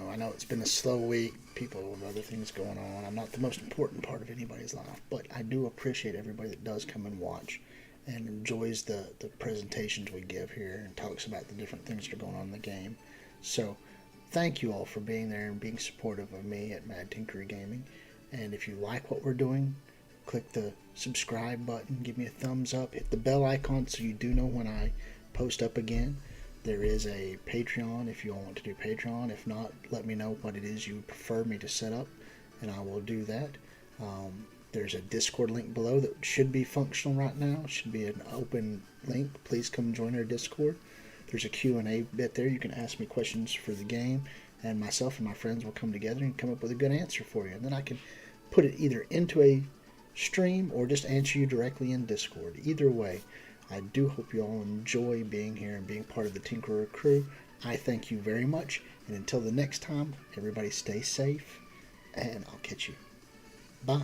I know it's been a slow week. People have other things going on. I'm not the most important part of anybody's life, but I do appreciate everybody that does come and watch and enjoys the presentations we give here and talks about the different things that are going on in the game. So, thank you all for being there and being supportive of me at Mad Tinkery Gaming. And if you like what we're doing, click the subscribe button, give me a thumbs up, hit the bell icon so you do know when I post up again. There is a Patreon if you all want to do Patreon. If not, let me know what it is you prefer me to set up, and I will do that. There's a Discord link below that should be functional right now. It should be an open link. Please come join our Discord. There's a Q&A bit there. You can ask me questions for the game, and myself and my friends will come together and come up with a good answer for you. And then I can put it either into a stream or just answer you directly in Discord. Either way, I do hope you all enjoy being here and being part of the Tinkerer crew. I thank you very much, and until the next time, everybody stay safe, and I'll catch you. Bye.